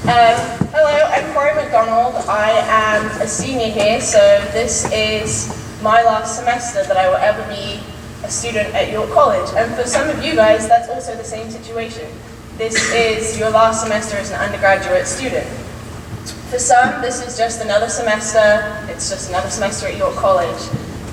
Hello, I'm Corrie McDonald. I am a senior here, so this is my last semester that I will ever be a student at York College. And for some of you guys, that's also the same situation. This is your last semester as an undergraduate student. For some, this is just another semester. It's just another semester at York College.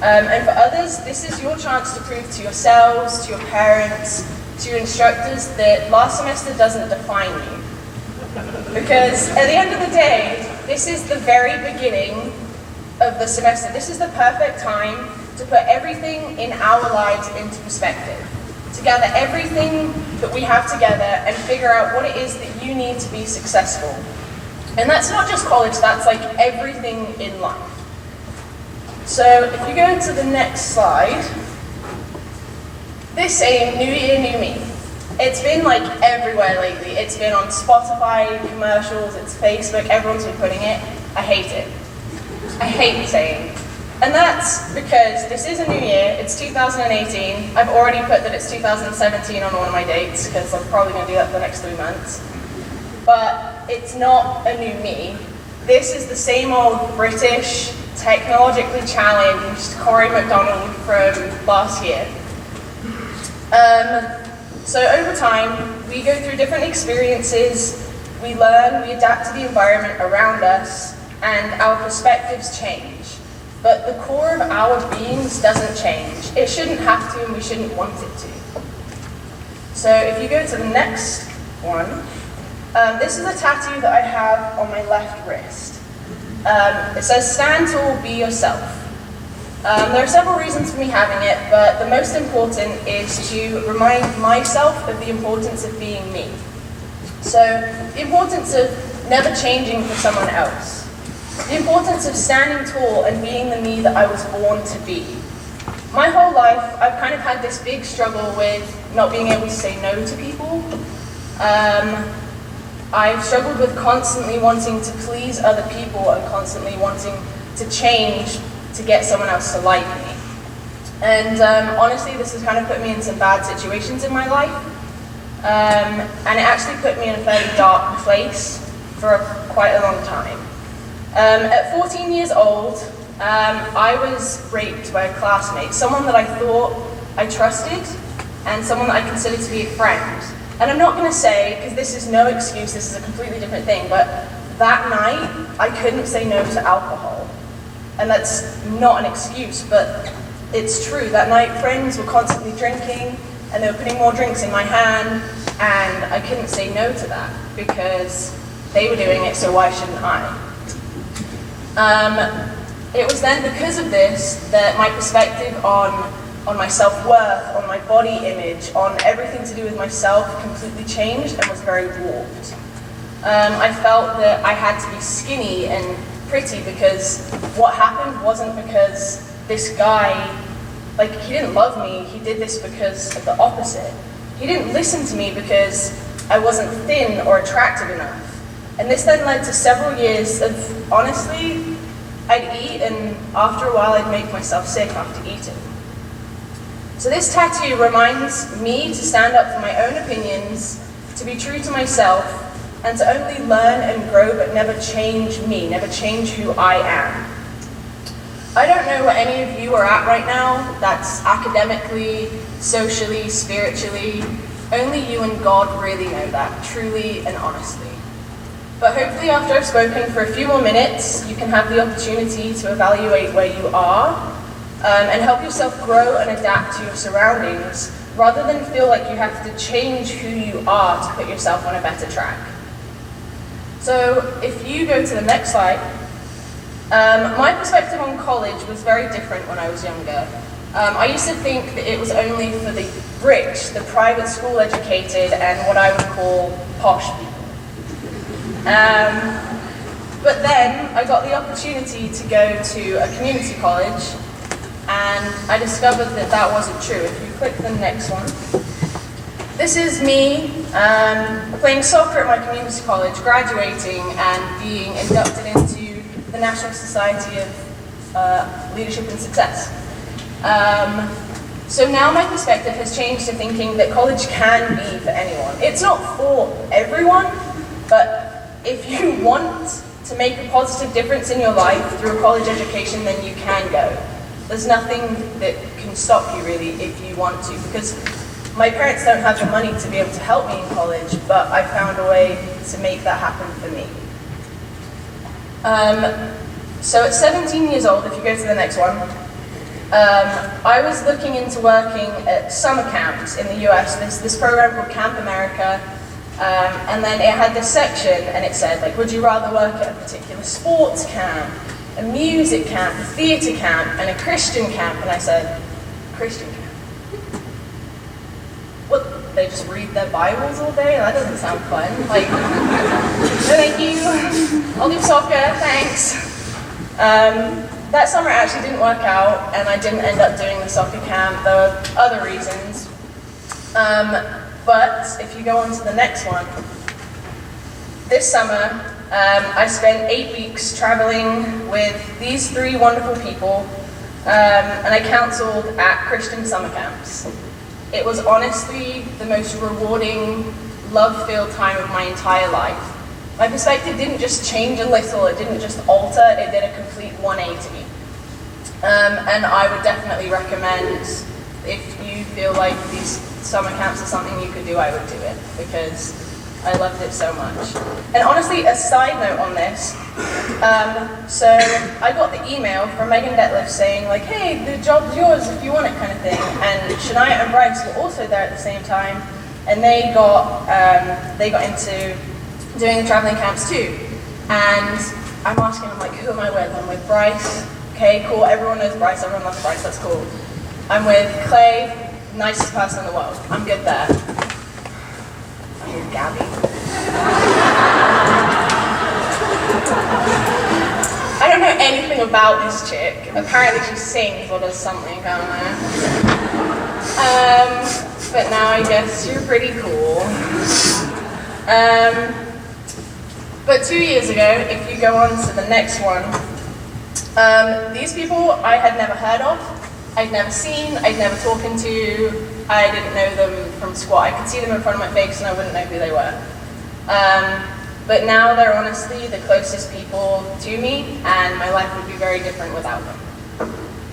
And for others, this is your chance to prove to yourselves, to your parents, to your instructors that last semester doesn't define you. Because at the end of the day, this is the very beginning of the semester. This is the perfect time to put everything in our lives into perspective. To gather everything that we have together and figure out what it is that you need to be successful. And that's not just college, that's like everything in life. So if you go to the next slide, this saying, New Year, New Me. It's been like everywhere lately. It's been on Spotify, commercials, it's Facebook, everyone's been putting it. I hate it. I hate the saying. And that's because this is a new year, it's 2018. I've already put that it's 2017 on one of my dates, because I'm probably going to do that for the next 3 months. But it's not a new me. This is the same old British, technologically challenged Corrie McDonald from last year. So over time, we go through different experiences, we learn, we adapt to the environment around us, and our perspectives change. But the core of our beings doesn't change. It shouldn't have to, and we shouldn't want it to. So if you go to the next one, this is a tattoo that I have on my left wrist. It says, "Stand tall, be yourself." There are several reasons for me having it, but the most important is to remind myself of the importance of being me. So, the importance of never changing for someone else. The importance of standing tall and being the me that I was born to be. My whole life, I've kind of had this big struggle with not being able to say no to people. I've struggled with constantly wanting to please other people and constantly wanting to change to get someone else to like me. And honestly, this has kind of put me in some bad situations in my life. And it actually put me in a fairly dark place for quite a long time. At 14 years old, I was raped by a classmate, someone that I thought I trusted, and someone that I considered to be a friend. And I'm not going to say, because this is no excuse, this is a completely different thing, but that night, I couldn't say no to alcohol. And that's not an excuse, but it's true. That night, friends were constantly drinking, and they were putting more drinks in my hand, and I couldn't say no to that, because they were doing it, so why shouldn't I? It was then because of this that my perspective on my self-worth, on my body image, on everything to do with myself completely changed and was very warped. I felt that I had to be skinny and pretty because what happened wasn't because this guy, like, he didn't love me, he did this because of the opposite. He didn't listen to me because I wasn't thin or attractive enough. And this then led to several years of, honestly, I'd eat and after a while I'd make myself sick after eating. So this tattoo reminds me to stand up for my own opinions, to be true to myself, and to only learn and grow but never change me, never change who I am. I don't know where any of you are at right now, that's academically, socially, spiritually. Only you and God really know that, truly and honestly. But hopefully after I've spoken for a few more minutes, you can have the opportunity to evaluate where you are and help yourself grow and adapt to your surroundings rather than feel like you have to change who you are to put yourself on a better track. So if you go to the next slide, my perspective on college was very different when I was younger. I used to think that it was only for the rich, the private school educated, and what I would call posh people. But then I got the opportunity to go to a community college, and I discovered that that wasn't true. If you click the next one, this is me playing soccer at my community college, graduating and being inducted into the National Society of Leadership and Success. So now my perspective has changed to thinking that college can be for anyone. It's not for everyone, but if you want to make a positive difference in your life through a college education, then you can go. There's nothing that can stop you really if you want to, because my parents don't have the money to be able to help me in college, but I found a way to make that happen for me. So at 17 years old, if you go to the next one, I was looking into working at summer camps in the US. There's this program called Camp America, and then it had this section, and it said, like, would you rather work at a particular sports camp, a music camp, a theatre camp, and a Christian camp? And I said, Christian camp. What, they just read their Bibles all day? That doesn't sound fun. Like, no thank you, I'll do soccer, thanks. That summer actually didn't work out, and I didn't end up doing the soccer camp. There were other reasons. But if you go on to the next one, this summer, I spent 8 weeks traveling with these 3 wonderful people, and I counseled at Christian summer camps. It was honestly the most rewarding, love-filled time of my entire life. My perspective didn't just change a little, it didn't just alter, it did a complete 180. And I would definitely recommend, if you feel like these summer camps are something you could do, I would do it, because I loved it so much. And honestly, a side note on this, so I got the email from Megan Detliff saying like, hey, the job's yours if you want it, kind of thing. And Shania and Bryce were also there at the same time, and they got into doing the traveling camps too. And I'm asking them like, who am I with? I'm with Bryce. Okay, cool, everyone knows Bryce, everyone loves Bryce, that's cool. I'm with Clay, nicest person in the world. I'm good there. I'm with Gabby. I don't know anything about this chick. Apparently she sings or does something down there. But now I guess you're pretty cool. But 2 years ago, if you go on to the next one, these people I had never heard of, I'd never seen, I'd never spoken to, I didn't know them from squat. I could see them in front of my face and I wouldn't know who they were. But now they're honestly the closest people to me, and my life would be very different without them.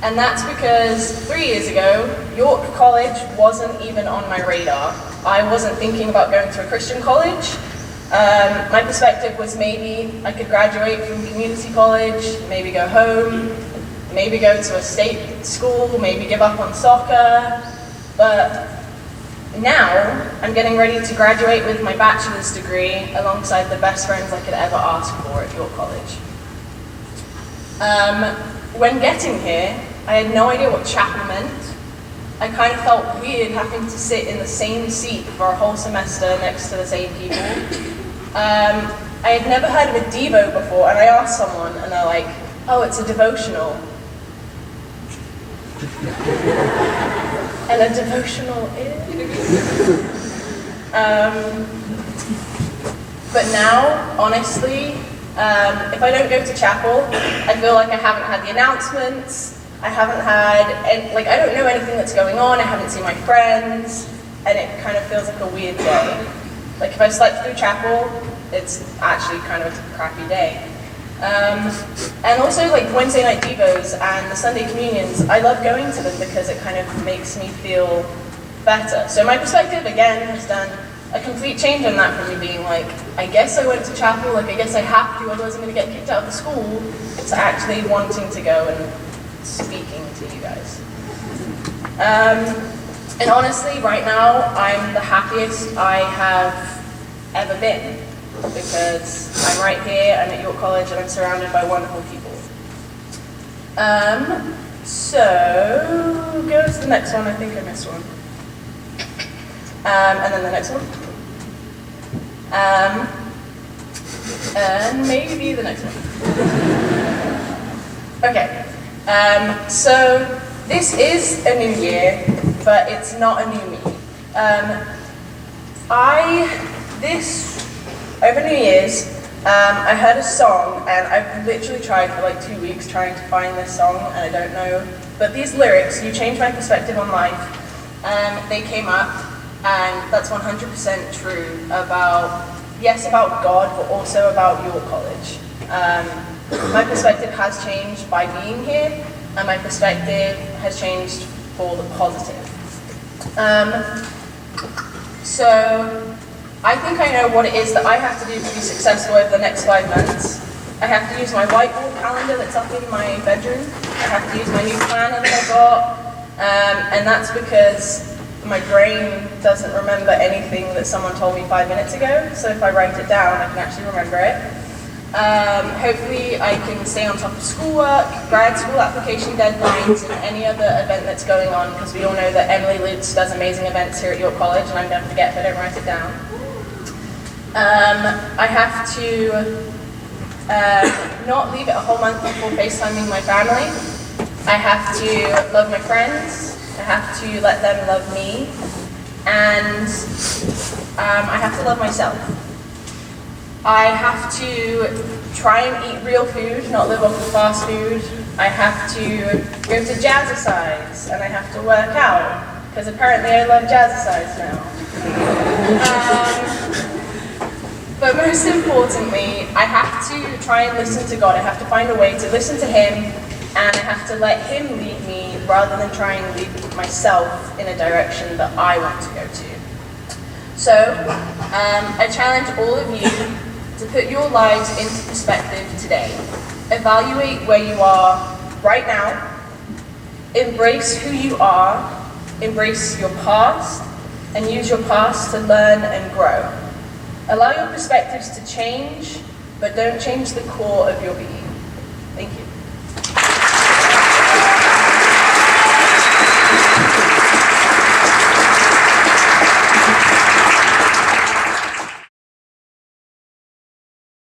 And that's because 3 years ago, York College wasn't even on my radar. I wasn't thinking about going to a Christian college. My perspective was maybe I could graduate from community college, maybe go home, maybe go to a state school, maybe give up on soccer. But now I'm getting ready to graduate with my bachelor's degree alongside the best friends I could ever ask for at York College. When getting here, I had no idea what chapel meant. I kind of felt weird having to sit in the same seat for a whole semester next to the same people. I had never heard of a Devo before, and I asked someone, and they're like, oh, it's a devotional. And a devotional is? But now, honestly, if I don't go to chapel, I feel like I haven't had the announcements, I haven't had, I don't know anything that's going on, I haven't seen my friends, and it kind of feels like a weird day. Like if I slept through chapel, it's actually kind of a crappy day. And also like Wednesday night devos and the Sunday communions, I love going to them because it kind of makes me feel better. So my perspective, again, has done a complete change on that from me being like, I guess I went to chapel, like I guess I have to, otherwise I'm going to get kicked out of the school, to actually wanting to go and speaking to you guys. And honestly, right now, I'm the happiest I have ever been, because I'm right here, I'm at York College, and I'm surrounded by wonderful people. So, go to the next one, I think I missed one. And then the next one. And maybe the next one. Okay. So this is a new year, but it's not a new me. Over New Year's, I heard a song, and I've literally tried for like 2 weeks trying to find this song, and I don't know. But these lyrics, you changed my perspective on life, they came up, and that's 100% true about yes, about God, but also about your college. My perspective has changed by being here, and my perspective has changed for the positive. So I think I know what it is that I have to do to be successful over the next 5 months. I have to use my whiteboard calendar that's up in my bedroom. I have to use my new planner that I got, and that's because my brain doesn't remember anything that someone told me 5 minutes ago, so if I write it down, I can actually remember it. Hopefully I can stay on top of schoolwork, grad school application deadlines, and any other event that's going on, because we all know that Emily Lutz does amazing events here at York College, and I'm going to forget if I don't write it down. I have to not leave it a whole month before FaceTiming my family. I have to love my friends. I have to let them love me. And I have to love myself. I have to try and eat real food, not live off of fast food. I have to go to jazzercise, and I have to work out, because apparently I love jazzercise now. But most importantly, I have to try and listen to God. I have to find a way to listen to Him, and I have to let Him lead me rather than try and lead myself in a direction that I want to go to. So, I challenge all of you to put your lives into perspective today. Evaluate where you are right now. Embrace who you are. Embrace your past, and use your past to learn and grow. Allow your perspectives to change, but don't change the core of your being. Thank you.